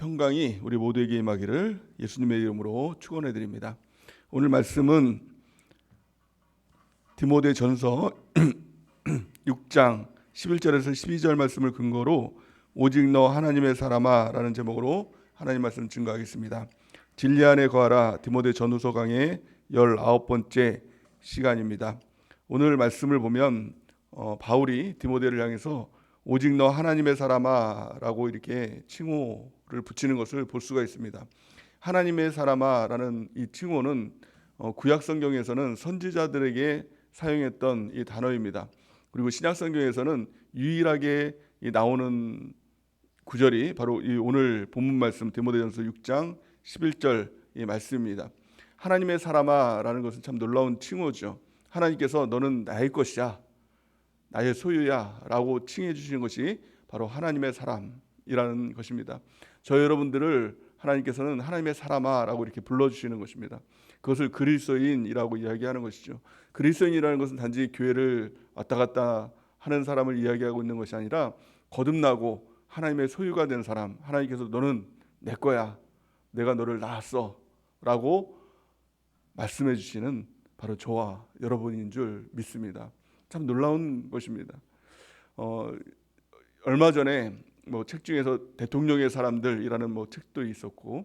평강이 우리 모두에게 임하기를 예수님의 이름으로 축원해 드립니다. 오늘 말씀은 디모데전서 6장 11절에서 12절 말씀을 근거로 오직 너 하나님의 사람아 라는 제목으로 하나님 말씀 증거하겠습니다. 진리 안에 거하라 디모데 전후서 강의 19번째 시간입니다. 오늘 말씀을 보면 바울이 디모데를 향해서 오직 너 하나님의 사람아 라고 이렇게 칭호를 붙이는 것을 볼 수가 있습니다. 하나님의 사람아 라는 이 칭호는 구약 성경에서는 선지자들에게 사용했던 이 단어입니다. 그리고 신약 성경에서는 유일하게 나오는 구절이 바로 이 오늘 본문 말씀 디모데전서 6장 11절 이 말씀입니다. 하나님의 사람아 라는 것은 참 놀라운 칭호죠. 하나님께서 너는 나의 것이야, 나의 소유야 라고 칭해 주시는 것이 바로 하나님의 사람이라는 것입니다. 저 여러분들을 하나님께서는 하나님의 사람아 라고 이렇게 불러주시는 것입니다. 그것을 그리스도인이라고 이야기하는 것이죠. 그리스도인이라는 것은 단지 교회를 왔다 갔다 하는 사람을 이야기하고 있는 것이 아니라 거듭나고 하나님의 소유가 된 사람, 하나님께서 너는 내 거야, 내가 너를 낳았어 라고 말씀해 주시는 바로 저와 여러분인 줄 믿습니다. 참 놀라운 것입니다. 얼마 전에 책 중에서 대통령의 사람들이라는 책도 있었고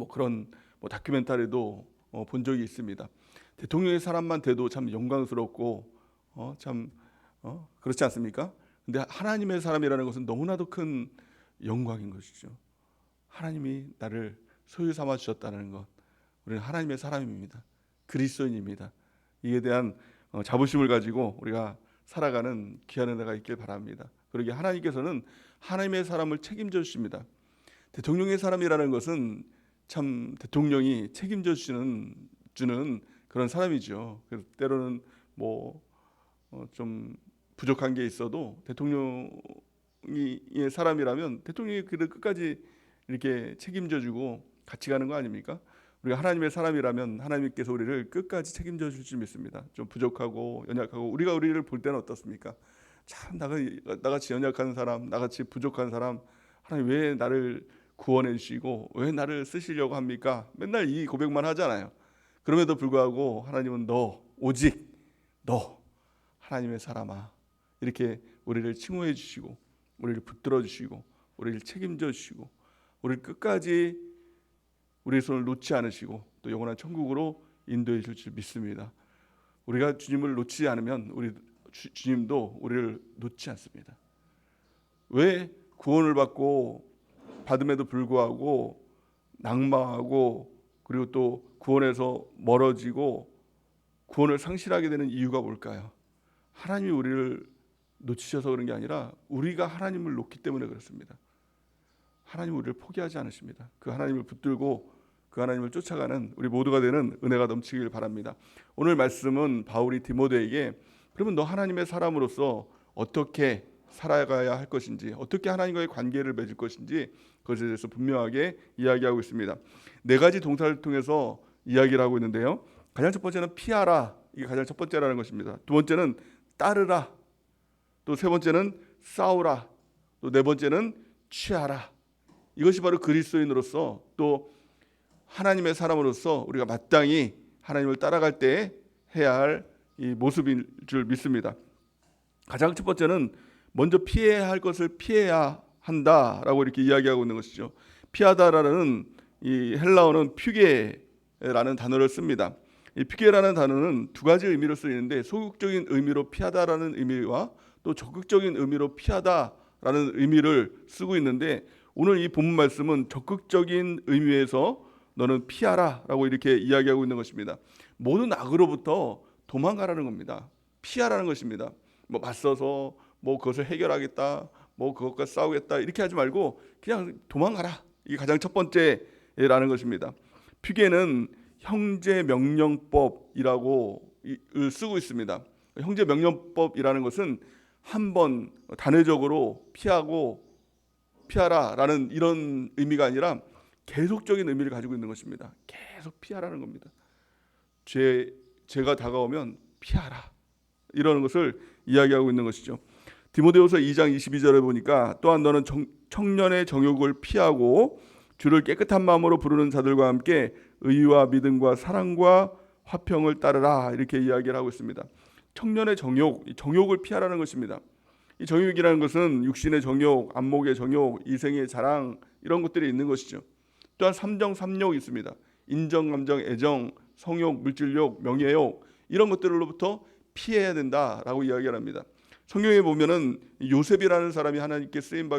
그런 다큐멘터리도 본 적이 있습니다. 대통령의 사람만 돼도 참 영광스럽고 그렇지 않습니까? 근데 하나님의 사람이라는 것은 너무나도 큰 영광인 것이죠. 하나님이 나를 소유 삼아 주셨다는 것, 우리는 하나님의 사람입니다. 그리스도인입니다. 이에 대한 자부심을 가지고 우리가 살아가는 귀한 은혜가 있길 바랍니다. 그러기에 하나님께서는 하나님의 사람을 책임져 주십니다. 대통령의 사람이라는 것은 참 대통령이 책임져 주는 그런 사람이죠. 그래서 때로는 좀 부족한 게 있어도 대통령의 사람이라면 대통령이 그를 끝까지 이렇게 책임져 주고 같이 가는 거 아닙니까? 우리가 하나님의 사람이라면 하나님께서 우리를 끝까지 책임져 줄 줄 믿습니다. 좀 부족하고 연약하고 우리가 우리를 볼 때는 어떻습니까? 참 나같이 연약한 사람, 나같이 부족한 사람, 하나님 왜 나를 구원해 주시고 왜 나를 쓰시려고 합니까? 맨날 이 고백만 하잖아요. 그럼에도 불구하고 하나님은 오직 너 하나님의 사람아 이렇게 우리를 칭호해 주시고 우리를 붙들어 주시고 우리를 책임져 주시고 우리를 끝까지 우리의 손을 놓지 않으시고 또 영원한 천국으로 인도해 줄 줄 믿습니다. 우리가 주님을 놓지 않으면 주님도 우리를 놓지 않습니다. 왜 구원을 받음에도 불구하고 낙망하고 그리고 또 구원에서 멀어지고 구원을 상실하게 되는 이유가 뭘까요? 하나님이 우리를 놓치셔서 그런 게 아니라 우리가 하나님을 놓기 때문에 그렇습니다. 하나님은 우리를 포기하지 않으십니다. 그 하나님을 붙들고 그 하나님을 쫓아가는 우리 모두가 되는 은혜가 넘치길 바랍니다. 오늘 말씀은 바울이 디모데에게 그러면 너 하나님의 사람으로서 어떻게 살아가야 할 것인지, 어떻게 하나님과의 관계를 맺을 것인지 그것에 대해서 분명하게 이야기하고 있습니다. 네 가지 동사를 통해서 이야기를 하고 있는데요. 가장 첫 번째는 피하라, 이게 가장 첫 번째라는 것입니다. 두 번째는 따르라, 또 세 번째는 싸우라, 또 네 번째는 취하라. 이것이 바로 그리스도인으로서 또 하나님의 사람으로서 우리가 마땅히 하나님을 따라갈 때 해야 할 이 모습인 줄 믿습니다. 가장 첫 번째는 먼저 피해야 할 것을 피해야 한다라고 이렇게 이야기하고 있는 것이죠. 피하다라는 이 헬라어는 퓨게라는 단어를 씁니다. 이 퓨게라는 단어는 두 가지 의미로 쓰이는데 소극적인 의미로 피하다라는 의미와 또 적극적인 의미로 피하다라는 의미를 쓰고 있는데 오늘 이 본문 말씀은 적극적인 의미에서 너는 피하라라고 이렇게 이야기하고 있는 것입니다. 모든 악으로부터 도망가라는 겁니다. 피하라는 것입니다. 맞서서 그것을 해결하겠다, 그것과 싸우겠다 이렇게 하지 말고 그냥 도망가라. 이게 가장 첫 번째라는 것입니다. 퓨게는 형제명령법이라고 쓰고 있습니다. 형제명령법이라는 것은 한번 단회적으로 피하라라는 이런 의미가 아니라 계속적인 의미를 가지고 있는 것입니다. 계속 피하라는 겁니다. 죄가 다가오면 피하라 이러는 것을 이야기하고 있는 것이죠. 디모데후서 2장 22절에 보니까 또한 너는 청년의 정욕을 피하고 주를 깨끗한 마음으로 부르는 자들과 함께 의와 믿음과 사랑과 화평을 따르라, 이렇게 이야기를 하고 있습니다. 청년의 정욕을 피하라는 것입니다. 이 정욕이라는 것은 육신의 정욕, 안목의 정욕, 이생의 자랑, 이런 것들이 있는 것이죠. 또한 삼정 삼욕이 있습니다. 인정, 감정, 애정, 성욕, 물질욕, 명예욕, 이런 것들로부터 피해야 된다라고 이야기를 합니다. 성경에 보면은 요셉이라는 사람이 하나님께 쓰임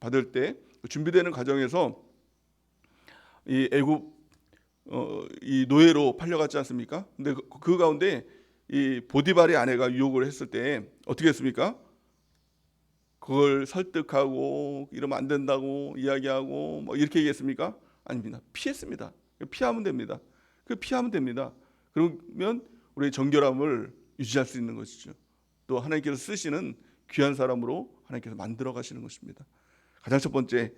받을 때 준비되는 과정에서 이 애굽 이 노예로 팔려갔지 않습니까? 근데 그 가운데 이 보디발의 아내가 유혹을 했을 때 어떻게 했습니까? 그걸 설득하고 이러면 안 된다고 이야기하고 뭐 이렇게 얘기했습니까? 아닙니다. 피했습니다. 피하면 됩니다. 피하면 됩니다. 그러면 우리의 정결함을 유지할 수 있는 것이죠. 또 하나님께서 쓰시는 귀한 사람으로 하나님께서 만들어 가시는 것입니다. 가장 첫 번째,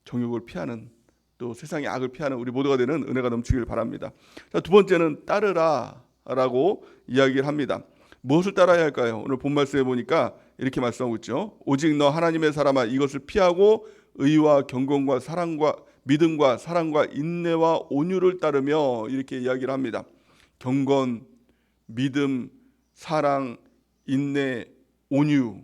정욕을 피하는, 또 세상의 악을 피하는 우리 모두가 되는 은혜가 넘치길 바랍니다. 자, 두 번째는 따르라라고 이야기를 합니다. 무엇을 따라야 할까요? 오늘 본 말씀에 보니까 이렇게 말씀하고 있죠. 오직 너 하나님의 사람아, 이것을 피하고 의와 경건과 사랑과 믿음과 사랑과 인내와 온유를 따르며, 이렇게 이야기를 합니다. 경건, 믿음, 사랑, 인내, 온유,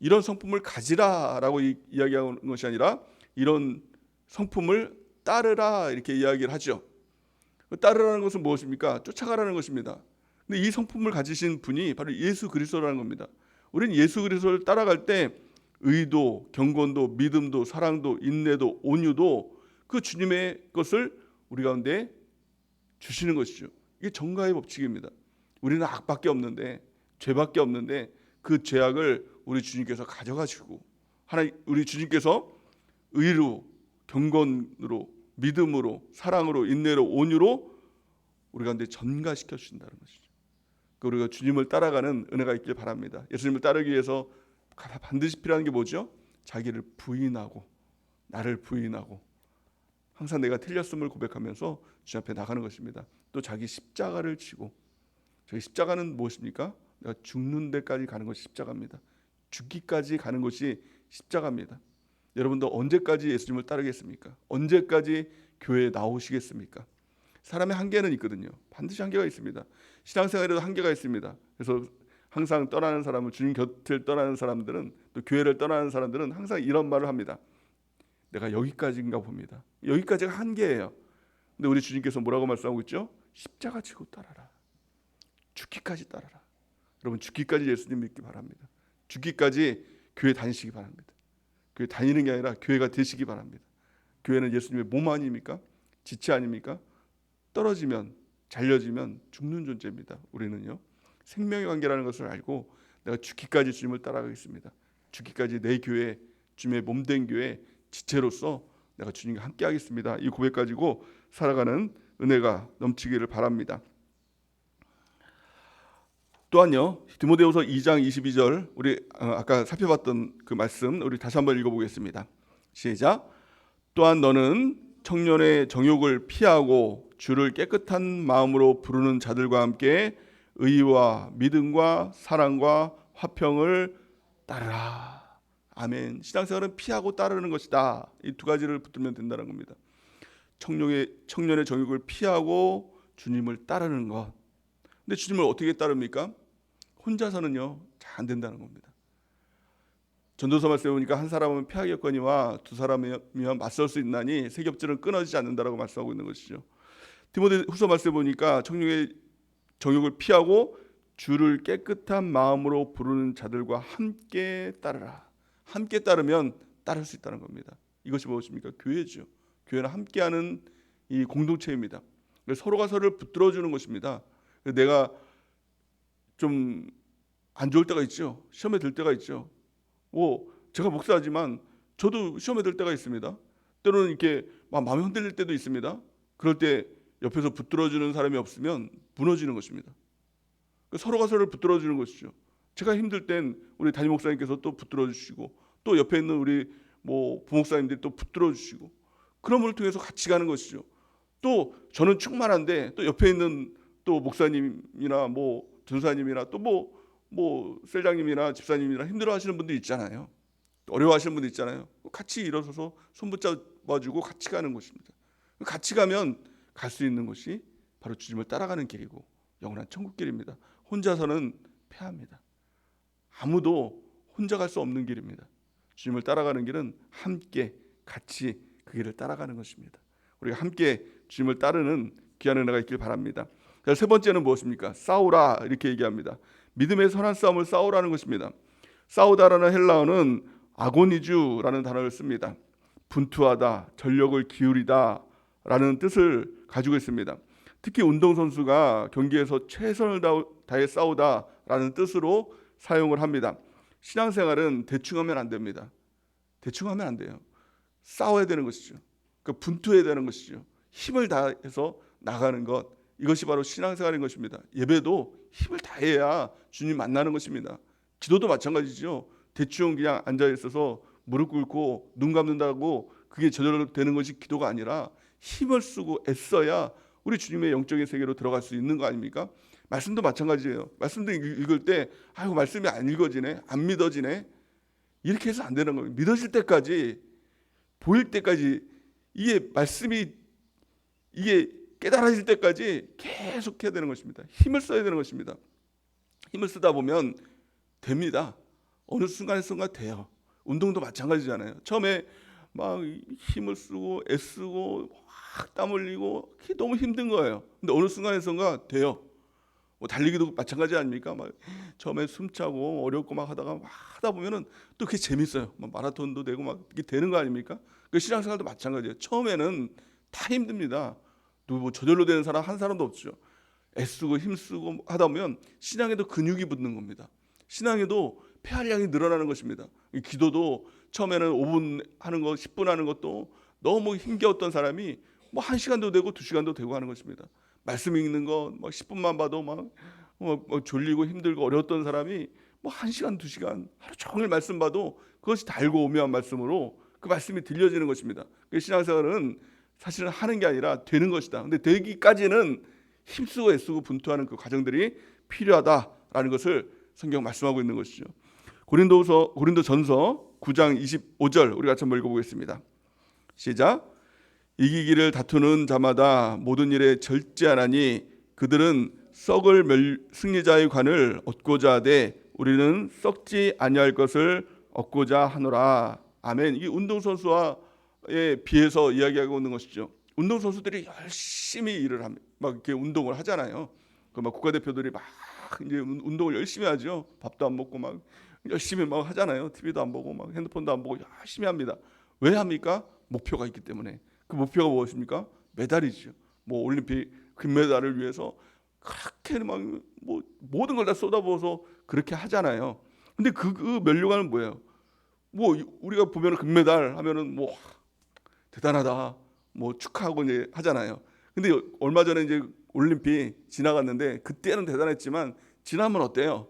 이런 성품을 가지라라고 이야기하는 것이 아니라 이런 성품을 따르라, 이렇게 이야기를 하죠. 따르라는 것은 무엇입니까? 쫓아가라는 것입니다. 근데 이 성품을 가지신 분이 바로 예수 그리스도라는 겁니다. 우리는 예수 그리스도를 따라갈 때 의도, 경건도, 믿음도, 사랑도, 인내도, 온유도 그 주님의 것을 우리 가운데 주시는 것이죠. 이게 정가의 법칙입니다. 우리는 악밖에 없는데, 죄밖에 없는데 그 죄악을 우리 주님께서 가져가시고, 우리 주님께서 의로, 경건으로, 믿음으로, 사랑으로, 인내로, 온유로 우리 가운데 전가시켜 주신다는 것이죠. 우리가 주님을 따라가는 은혜가 있길 바랍니다. 예수님을 따르기 위해서 반드시 필요한 게 뭐죠? 자기를 부인하고, 나를 부인하고, 항상 내가 틀렸음을 고백하면서 주님 앞에 나가는 것입니다. 또 자기 십자가를 지고, 저희 십자가는 무엇입니까? 내가 죽는 데까지 가는 것이 십자가입니다. 죽기까지 가는 것이 십자가입니다. 여러분도 언제까지 예수님을 따르겠습니까? 언제까지 교회에 나오시겠습니까? 사람의 한계는 있거든요. 반드시 한계가 있습니다. 신앙생활에도 한계가 있습니다. 그래서 항상 떠나는 사람은, 주님 곁을 떠나는 사람들은, 또 교회를 떠나는 사람들은 항상 이런 말을 합니다. 내가 여기까지인가 봅니다. 여기까지가 한계예요. 근데 우리 주님께서 뭐라고 말씀하고 있죠? 십자가 지고 따라라. 죽기까지 따라라. 여러분, 죽기까지 예수님 믿기 바랍니다. 죽기까지 교회 다니시기 바랍니다. 교회 다니는 게 아니라 교회가 되시기 바랍니다. 교회는 예수님의 몸 아닙니까? 지체 아닙니까? 떨어지면, 잘려지면 죽는 존재입니다. 우리는요, 생명의 관계라는 것을 알고 내가 죽기까지 주님을 따라가겠습니다. 죽기까지 내 교회, 주님의 몸된 교회 지체로서 내가 주님과 함께 하겠습니다. 이 고백 가지고 살아가는 은혜가 넘치기를 바랍니다. 또한요, 디모데후서 2장 22절, 우리 아까 살펴봤던 그 말씀 우리 다시 한번 읽어보겠습니다. 시작. 또한 너는 청년의 정욕을 피하고 주를 깨끗한 마음으로 부르는 자들과 함께 의와 믿음과 사랑과 화평을 따르라. 아멘. 신앙생활은 피하고 따르는 것이다. 이 두 가지를 붙들면 된다는 겁니다. 청년의 정욕을 피하고 주님을 따르는 것. 근데 주님을 어떻게 따릅니까? 혼자서는요, 잘 안 된다는 겁니다. 전도서 말씀에 보니까 한 사람은 피하겠거니와 두 사람이면 맞설 수 있나니 세 겹줄은 끊어지지 않는다라고 말씀하고 있는 것이죠. 디모데후서 말씀에 보니까 청년의 정욕을 피하고 주를 깨끗한 마음으로 부르는 자들과 함께 따르라. 함께 따르면 따를 수 있다는 겁니다. 이것이 무엇입니까? 교회죠. 교회는 함께하는 이 공동체입니다. 서로가 서로를 붙들어주는 것입니다. 내가 좀 안 좋을 때가 있죠. 시험에 들 때가 있죠. 제가 목사지만 저도 시험에 들 때가 있습니다. 때로는 이렇게 마음이 흔들릴 때도 있습니다. 그럴 때 옆에서 붙들어주는 사람이 없으면 무너지는 것입니다. 서로가 서로를 붙들어주는 것이죠. 제가 힘들 땐 우리 담임 목사님께서 또 붙들어주시고, 또 옆에 있는 우리 부목사님들이 또 붙들어주시고, 그런 분을 통해서 같이 가는 것이죠. 또 저는 충만한데 또 옆에 있는 또 목사님이나 전사님이나 또 셀장님이나 집사님이나 힘들어하시는 분들이 있잖아요. 어려워하시는 분들 있잖아요. 같이 일어서서 손 붙잡아주고 같이 가는 것입니다. 같이 가면 갈 수 있는 것이 바로 주님을 따라가는 길이고 영원한 천국길입니다. 혼자서는 패합니다. 아무도 혼자 갈 수 없는 길입니다. 주님을 따라가는 길은 함께 같이 그 길을 따라가는 것입니다. 우리가 함께 주님을 따르는 귀한 은혜가 있길 바랍니다. 세 번째는 무엇입니까? 싸우라 이렇게 얘기합니다. 믿음의 선한 싸움을 싸우라는 것입니다. 싸우다라는 헬라어는 아고니주라는 단어를 씁니다. 분투하다, 전력을 기울이다 라는 뜻을 가지고 있습니다. 특히 운동선수가 경기에서 최선을 다해 싸우다라는 뜻으로 사용을 합니다. 신앙생활은 대충 하면 안 됩니다. 대충 하면 안 돼요. 싸워야 되는 것이죠. 분투해야 되는 것이죠. 힘을 다해서 나가는 것, 이것이 바로 신앙생활인 것입니다. 예배도 힘을 다해야 주님 만나는 것입니다. 기도도 마찬가지죠. 대충 그냥 앉아 있어서 무릎 꿇고 눈 감는다고 그게 저절로 되는 것이 기도가 아니라 힘을 쓰고 애써야 우리 주님의 영적인 세계로 들어갈 수 있는 거 아닙니까? 말씀도 마찬가지예요. 말씀도 읽을 때 아이고 말씀이 안 읽어지네, 안 믿어지네, 이렇게 해서 안 되는 거예요. 믿어질 때까지, 보일 때까지, 이게 말씀이 이게 깨달아질 때까지 계속 해야 되는 것입니다. 힘을 써야 되는 것입니다. 힘을 쓰다 보면 됩니다. 어느 순간 돼요. 운동도 마찬가지잖아요. 처음에 막 힘을 쓰고 애쓰고 막 땀 흘리고 너무 힘든 거예요. 근데 어느 순간에선가 돼요. 뭐 달리기도 마찬가지 아닙니까? 막 처음에 숨차고 어렵고 막 하다가 막 하다 보면은 또 그게 재밌어요. 막 마라톤도 되고 막 이게 되는 거 아닙니까? 그 신앙생활도 마찬가지예요. 처음에는 다 힘듭니다. 누구 뭐 저절로 되는 사람 한 사람도 없죠. 애쓰고 힘쓰고 하다 보면 신앙에도 근육이 붙는 겁니다. 신앙에도 폐활량이 늘어나는 것입니다. 기도도 처음에는 5분 하는 거, 10분 하는 것도 너무 힘겨웠던 사람이 뭐 1시간도 되고 2시간도 되고 하는 것입니다. 말씀 읽는 거 뭐 10분만 봐도 막 졸리고 힘들고 어려웠던 사람이 뭐 1시간, 2시간 하루 종일 말씀 봐도 그것이 달고 오묘한 말씀으로 그 말씀이 들려지는 것입니다. 신앙생활은 사실은 하는 게 아니라 되는 것이다. 근데 되기까지는 힘쓰고 애쓰고 분투하는 그 과정들이 필요하다라는 것을 성경 말씀하고 있는 것이죠. 고린도전서 9장 25절 우리 같이 한번 읽어보겠습니다. 시작. 이기기를 다투는 자마다 모든 일에 절제하나니 그들은 썩을 승리자의 관을 얻고자 하되 우리는 썩지 아니할 것을 얻고자 하노라. 아멘. 이 운동선수와에 비해서 이야기하고 있는 것이죠. 운동선수들이 열심히 일을 합니다. 막 이렇게 운동을 하잖아요. 그 막 국가대표들이 막 이제 운동을 열심히 하죠. 밥도 안 먹고 막 열심히 막 하잖아요. TV도 안 보고 막 핸드폰도 안 보고 열심히 합니다. 왜 합니까? 목표가 있기 때문에. 그 목표가 무엇입니까? 메달이죠. 뭐 올림픽 금메달을 위해서 그렇게 막 뭐 모든 걸 다 쏟아부어서 그렇게 하잖아요. 근데 그 면류관은 뭐예요? 뭐 우리가 보면 금메달 하면은 뭐 대단하다, 뭐 축하하고 이제 하잖아요. 근데 얼마 전에 이제 올림픽 지나갔는데 그때는 대단했지만 지나면 어때요?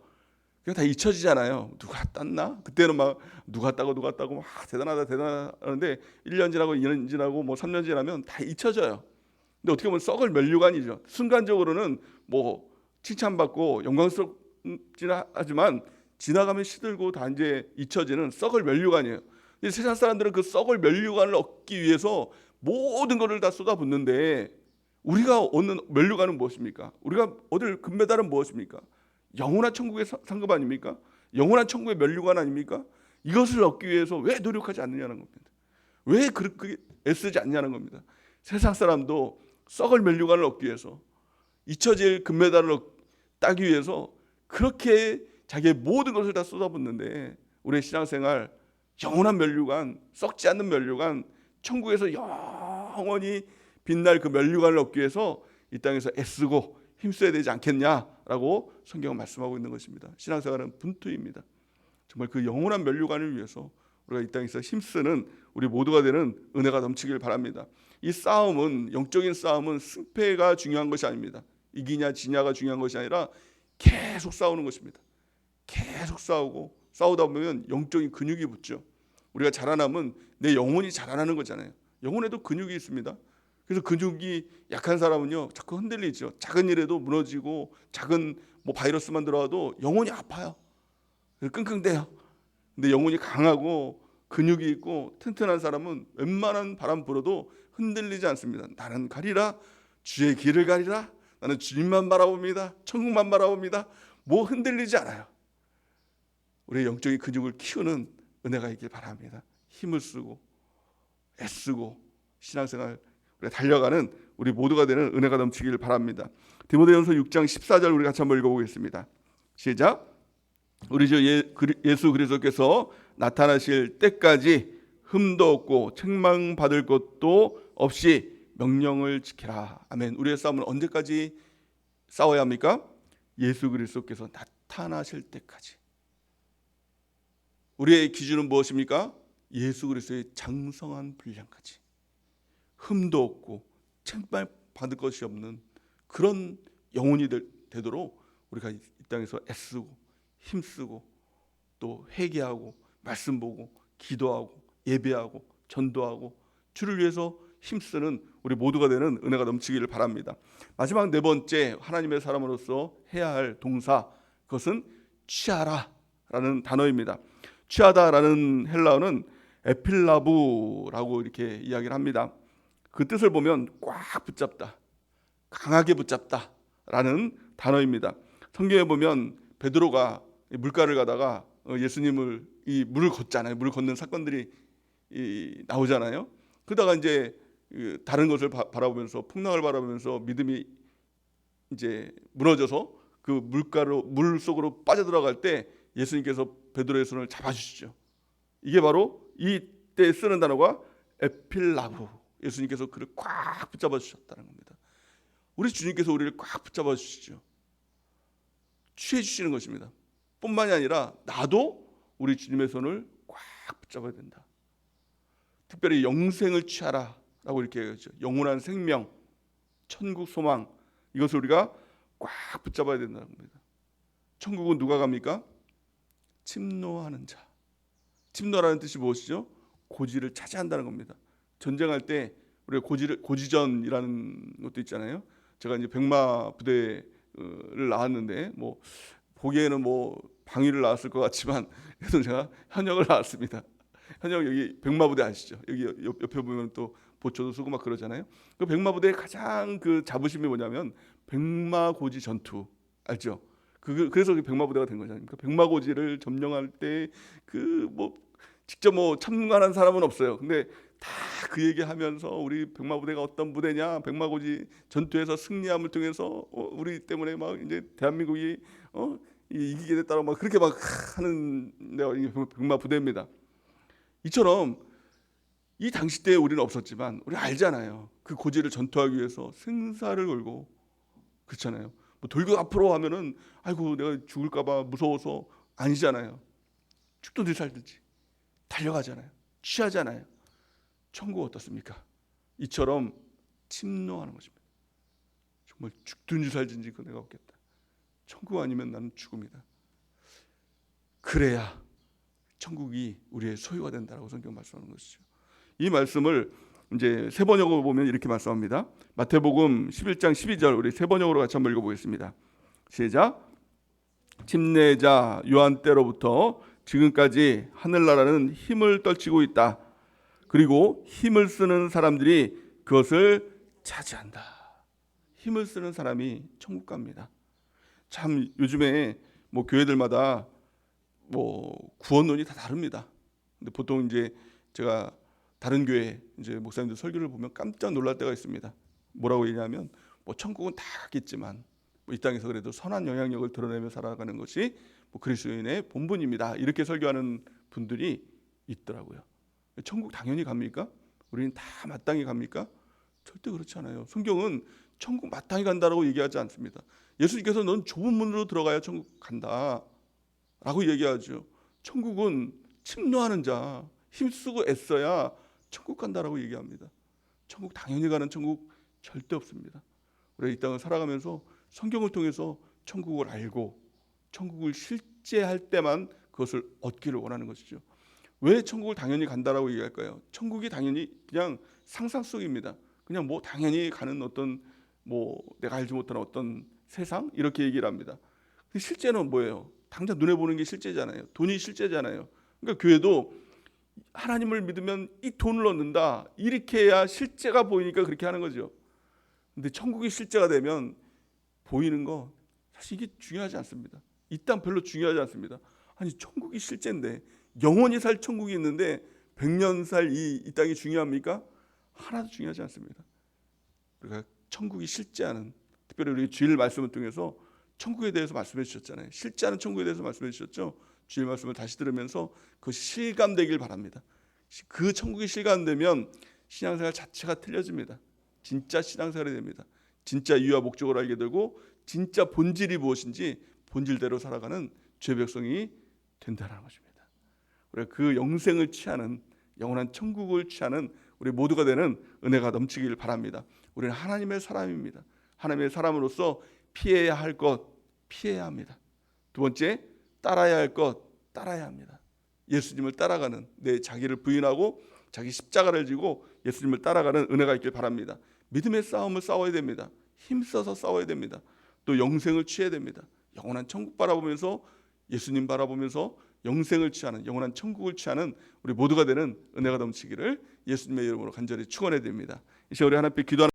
그냥 다 잊혀지잖아요. 누가 땄나? 그때는 막 누가 따고 막 대단하는데 1년 지나고 2년 지나고 뭐 3년 지나면 다 잊혀져요. 근데 어떻게 보면 썩을 면류관이죠. 순간적으로는 뭐 칭찬받고 영광스럽긴 하지만 지나가면 시들고 다 이제 잊혀지는 썩을 면류관이에요. 근데 세상 사람들은 그 썩을 면류관을 얻기 위해서 모든 것을 다 쏟아붓는데 우리가 얻는 면류관은 무엇입니까? 우리가 얻을 금메달은 무엇입니까? 영원한 천국의 상급 아닙니까? 영원한 천국의 면류관 아닙니까? 이것을 얻기 위해서 왜 노력하지 않느냐는 겁니다. 왜 그렇게 애쓰지 않냐는 겁니다. 세상 사람도 썩을 면류관을 얻기 위해서, 잊혀질 금메달을 따기 위해서 그렇게 자기의 모든 것을 다 쏟아붓는데 우리의 신앙생활, 영원한 면류관, 썩지 않는 면류관, 천국에서 영원히 빛날 그 면류관을 얻기 위해서 이 땅에서 애쓰고 힘써야 되지 않겠냐라고 성경은 말씀하고 있는 것입니다. 신앙생활은 분투입니다. 정말 그 영원한 면류관을 위해서 우리가 이 땅에서 힘쓰는 우리 모두가 되는 은혜가 넘치길 바랍니다. 이 싸움은, 영적인 싸움은 승패가 중요한 것이 아닙니다. 이기냐 지냐가 중요한 것이 아니라 계속 싸우는 것입니다. 계속 싸우다 보면 영적인 근육이 붙죠. 우리가 자라나면 내 영혼이 자라나는 거잖아요. 영혼에도 근육이 있습니다. 그래서 근육이 약한 사람은요 자꾸 흔들리죠. 작은 일에도 무너지고 작은 뭐 바이러스만 들어와도 영혼이 아파요. 끙끙대요. 근데 영혼이 강하고 근육이 있고 튼튼한 사람은 웬만한 바람 불어도 흔들리지 않습니다. 나는 가리라, 주의 길을 가리라, 나는 주님만 바라봅니다, 천국만 바라봅니다. 뭐 흔들리지 않아요. 우리의 영적인 근육을 키우는 은혜가 있길 바랍니다. 힘을 쓰고 애쓰고 신앙생활 우리가 달려가는 우리 모두가 되는 은혜가 넘치길 바랍니다. 디모데전서 6장 14절 우리 같이 한번 읽어보겠습니다. 시작. 우리 주 예수 그리스도께서 나타나실 때까지 흠도 없고 책망받을 것도 없이 명령을 지키라. 아멘. 우리의 싸움은 언제까지 싸워야 합니까? 예수 그리스도께서 나타나실 때까지. 우리의 기준은 무엇입니까? 예수 그리스도의 장성한 분량까지. 흠도 없고 책망받을 것이 없는 그런 영혼이 되도록 우리가 이 땅에서 애쓰고 힘쓰고 또 회개하고 말씀 보고 기도하고 예배하고 전도하고 주를 위해서 힘쓰는 우리 모두가 되는 은혜가 넘치기를 바랍니다. 마지막 네 번째 하나님의 사람으로서 해야 할 동사, 그것은 취하라라는 단어입니다. 취하다라는 헬라어는 에필라부라고 이렇게 이야기를 합니다. 그 뜻을 보면 꽉 붙잡다, 강하게 붙잡다라는 단어입니다. 성경에 보면 베드로가 물가를 가다가 예수님을 이 물을 걷잖아요. 물을 걷는 사건들이 나오잖아요. 그러다가 이제 다른 것을 바라보면서 풍랑을 바라보면서 믿음이 이제 무너져서 그 물 속으로 빠져들어갈 때 예수님께서 베드로의 손을 잡아주시죠. 이게 바로 이때 쓰는 단어가 에필라부. 예수님께서 그를 꽉 붙잡아 주셨다는 겁니다. 우리 주님께서 우리를 꽉 붙잡아 주시죠. 취해 주시는 것입니다. 뿐만이 아니라 나도 우리 주님의 손을 꽉 붙잡아야 된다. 특별히 영생을 취하라라고 이렇게 얘기하죠. 영원한 생명, 천국 소망, 이것을 우리가 꽉 붙잡아야 된다는 겁니다. 천국은 누가 갑니까? 침노하는 자. 침노라는 뜻이 무엇이죠? 고지를 차지한다는 겁니다. 전쟁할 때 우리가 고지전이라는 것도 있잖아요. 제가 이제 백마 부대를 나왔는데 뭐 보기에는 뭐 방위를 나왔을 것 같지만 그래서 제가 현역을 나왔습니다. 현역 여기 백마 부대 아시죠? 여기 옆에 보면 또 보초도 쓰고 막 그러잖아요. 그 백마 부대의 가장 그 자부심이 뭐냐면 백마고지 전투 알죠? 그래서 백마 부대가 된 거잖아요. 그러니까 백마고지를 점령할 때 그 뭐 직접 뭐 참관한 사람은 없어요. 근데 다 그 얘기하면서 우리 백마 부대가 어떤 부대냐, 백마고지 전투에서 승리함을 통해서 우리 때문에 막 이제 대한민국이 이기게 됐다고 막 그렇게 막 하는 내가 백마 부대입니다. 이처럼 이 당시 때 우리는 없었지만 우리 알잖아요. 그 고지를 전투하기 위해서 생사를 걸고 그렇잖아요. 뭐 돌격 앞으로 하면은 아이고 내가 죽을까봐 무서워서 아니잖아요. 죽든지 살든지 달려가잖아요. 취하잖아요. 천국 어떻습니까? 이처럼 침노하는 것입니다. 정말 죽든지 살든지 그 내가 없겠다. 천국 아니면 나는 죽음이다. 그래야 천국이 우리의 소유가 된다라고 성경 말씀하는 것이죠. 이 말씀을 이제 세 번역으로 보면 이렇게 말씀합니다. 마태복음 11장 12절 우리 세 번역으로 같이 한번 읽어보겠습니다. 시작. 침례자 요한 때로부터 지금까지 하늘나라는 힘을 떨치고 있다. 그리고 힘을 쓰는 사람들이 그것을 차지한다. 힘을 쓰는 사람이 천국 갑니다. 참 요즘에 뭐 교회들마다 뭐 구원론이 다 다릅니다. 근데 보통 이제 제가 다른 교회 이제 목사님들 설교를 보면 깜짝 놀랄 때가 있습니다. 뭐라고 얘기하면 뭐 천국은 다 갔겠지만 뭐 이 땅에서 그래도 선한 영향력을 드러내며 살아가는 것이 뭐 그리스도인의 본분입니다. 이렇게 설교하는 분들이 있더라고요. 천국 당연히 갑니까? 우리는 다 마땅히 갑니까? 절대 그렇지 않아요. 성경은 천국 마땅히 간다라고 얘기하지 않습니다. 예수님께서 넌 좁은 문으로 들어가야 천국 간다 라고 얘기하죠. 천국은 침노하는 자, 힘쓰고 애써야 천국 간다라고 얘기합니다. 천국 당연히 가는 천국 절대 없습니다. 우리가 이 땅을 살아가면서 성경을 통해서 천국을 알고 천국을 실제할 때만 그것을 얻기를 원하는 것이죠. 왜 천국을 당연히 간다라고 얘기할까요? 천국이 당연히 그냥 상상 속입니다. 그냥 뭐 당연히 가는 어떤 뭐 내가 알지 못하는 어떤 세상 이렇게 얘기를 합니다. 실제는 뭐예요? 당장 눈에 보는 게 실제잖아요. 돈이 실제잖아요. 그러니까 교회도 하나님을 믿으면 이 돈을 얻는다, 이렇게 해야 실제가 보이니까 그렇게 하는 거죠. 근데 천국이 실제가 되면 보이는 거 사실 이게 중요하지 않습니다. 이 땅 별로 중요하지 않습니다. 아니 천국이 실제인데, 영원히 살 천국이 있는데 100년 살 이 땅이 중요합니까? 하나도 중요하지 않습니다. 그러니까 천국이 실제하는, 특별히 우리 주일 말씀을 통해서 천국에 대해서 말씀해 주셨잖아요. 실제하는 천국에 대해서 말씀해 주셨죠. 주일 말씀을 다시 들으면서 그것이 실감되길 바랍니다. 그 천국이 실감되면 신앙생활 자체가 틀려집니다. 진짜 신앙생활이 됩니다. 진짜 이유와 목적을 알게 되고 진짜 본질이 무엇인지 본질대로 살아가는 주의 백성이 된다는 것입니다. 우리가 그 영생을 취하는, 영원한 천국을 취하는 우리 모두가 되는 은혜가 넘치길 바랍니다. 우리는 하나님의 사람입니다. 하나님의 사람으로서 피해야 할 것 피해야 합니다. 두 번째, 따라야 할 것 따라야 합니다. 예수님을 따라가는, 내 자기를 부인하고 자기 십자가를 지고 예수님을 따라가는 은혜가 있길 바랍니다. 믿음의 싸움을 싸워야 됩니다. 힘써서 싸워야 됩니다. 또 영생을 취해야 됩니다. 영원한 천국 바라보면서, 예수님 바라보면서 영생을 취하는, 영원한 천국을 취하는 우리 모두가 되는 은혜가 넘치기를 예수님의 이름으로 간절히 축원해 드립니다. 이제 우리 하나님께 기도하는